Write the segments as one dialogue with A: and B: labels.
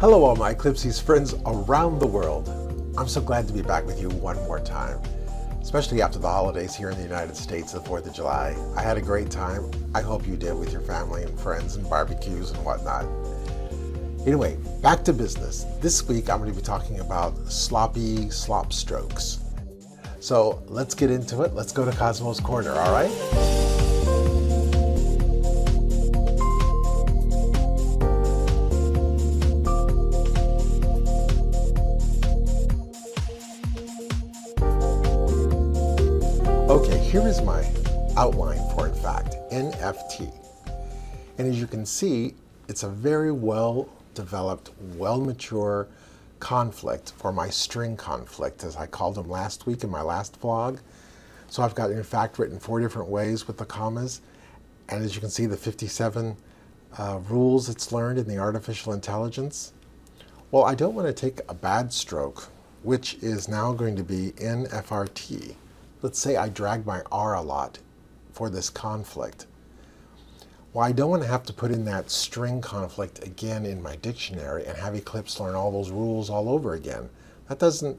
A: Hello all my Eclipse friends around the world. I'm so glad to be back with you one more time, especially after the holidays here in the United States, the 4th of July. I had a great time. I hope you did with your family and friends and barbecues and whatnot. Anyway, back to business. This week I'm going to be talking about sloppy slop strokes. So let's get into it. Let's go to Cosmo's Corner, all right? Okay, here is my outline for, in fact, NFT. And as you can see, it's a very well-developed, well-mature conflict for my string conflict, as I called them last week in my last vlog. So I've got, in fact, written 4 different ways with the commas. And as you can see, the 57 rules it's learned in the artificial intelligence. Well, I don't want to take a bad stroke, which is now going to be NFRT. Let's say I drag my R a lot for this conflict. Well, I don't want to have to put in that string conflict again in my dictionary and have Eclipse learn all those rules all over again. That's not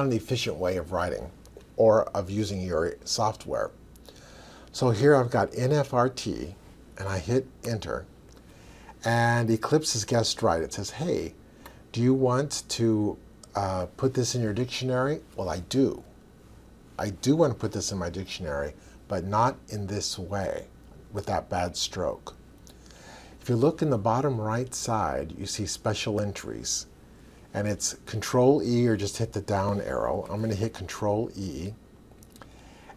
A: an efficient way of writing or of using your software. So here I've got NFRT and I hit enter and Eclipse has guessed right. It says, hey, do you want to put this in your dictionary? Well, I do. I do want to put this in my dictionary, but not in this way, with that bad stroke. If you look in the bottom right side, you see special entries. And it's Control E or just hit the down arrow. I'm going to hit Control E.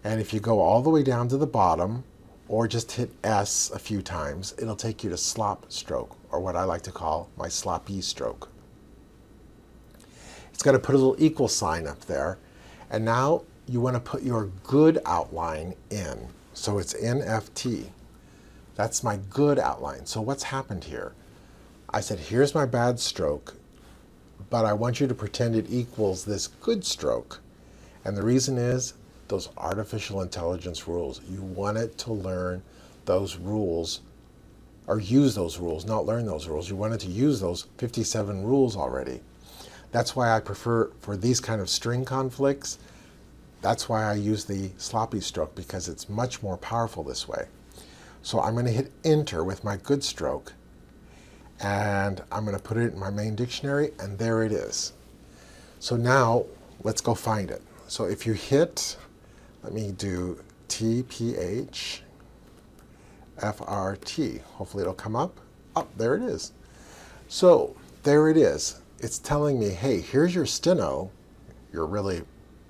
A: And if you go all the way down to the bottom, or just hit S a few times, it'll take you to slop stroke, or what I like to call my sloppy stroke. It's going to put a little equal sign up there. And now you want to put your good outline in. So it's NFT. That's my good outline. So what's happened here? I said, here's my bad stroke, but I want you to pretend it equals this good stroke. And the reason is those artificial intelligence rules. You want it to learn those rules, or use those rules, not learn those rules. You want it to use those 57 rules already. That's why I prefer, for these kind of string conflicts, that's why I use the sloppy stroke, because it's much more powerful this way. So I'm going to hit enter with my good stroke, and I'm going to put it in my main dictionary, and there it is. So now let's go find it. So if you hit, let me do TPH FRT. Hopefully it'll come up. Oh, there it is. So there it is. It's telling me, hey, here's your steno, your really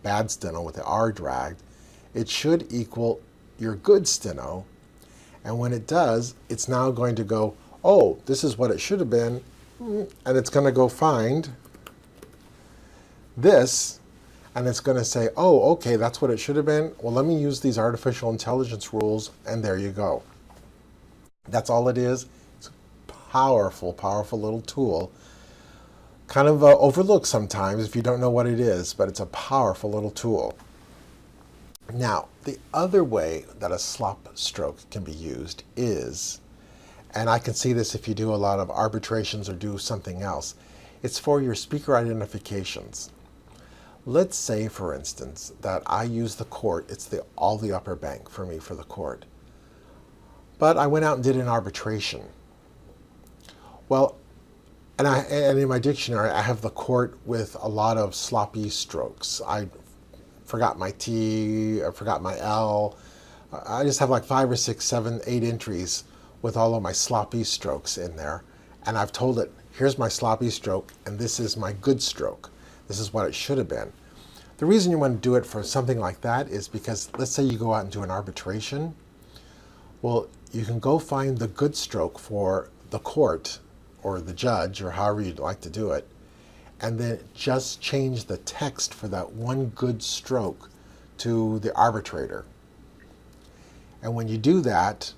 A: bad steno with the R dragged. It should equal your good steno. And when it does, it's now going to go, oh, this is what it should have been. And it's going to go find this. And it's going to say, oh, okay, that's what it should have been. Well, let me use these artificial intelligence rules. And there you go. That's all it is. It's a powerful, powerful little tool. Kind of overlooked sometimes if you don't know what it is, but it's a powerful little tool. Now, the other way that a slop stroke can be used is, and I can see this if you do a lot of arbitrations or do something else, it's for your speaker identifications. Let's say, for instance, that I use the court. It's all the upper bank for me for the court. But I went out and did an arbitration. Well, and in my dictionary, I have the court with a lot of sloppy strokes. I forgot my T, I forgot my L. I just have like 5 or 6, 7, 8 entries with all of my sloppy strokes in there. And I've told it, here's my sloppy stroke, and this is my good stroke. This is what it should have been. The reason you want to do it for something like that is because, let's say you go out and do an arbitration. Well, you can go find the good stroke for the court, or the judge, or however you'd like to do it, and then just change the text for that one good stroke to the arbitrator. And when you do that,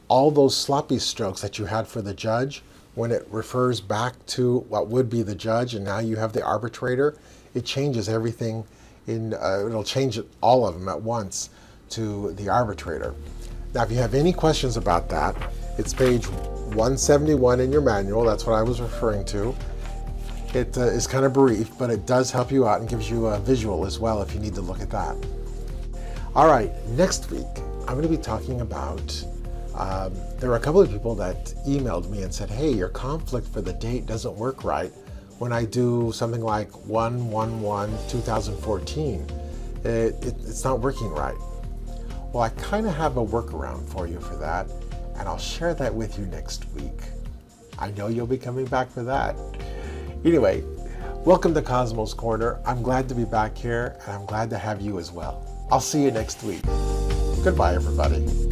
A: all those sloppy strokes that you had for the judge, when it refers back to what would be the judge, and now you have the arbitrator, it changes everything it'll change all of them at once to the arbitrator. Now, if you have any questions about that, it's page 171 in your manual. That's what I was referring to. It is kind of brief, but it does help you out and gives you a visual as well if you need to look at that. All right, next week I'm going to be talking about, there were a couple of people that emailed me and said, hey, your conflict for the date doesn't work right when I do something like 1/1/1/2014. It's not working right. Well, I kind of have a workaround for you for that, and I'll share that with you next week. I know you'll be coming back for that. Anyway, welcome to Cosmos Corner. I'm glad to be back here, and I'm glad to have you as well. I'll see you next week. Goodbye, everybody.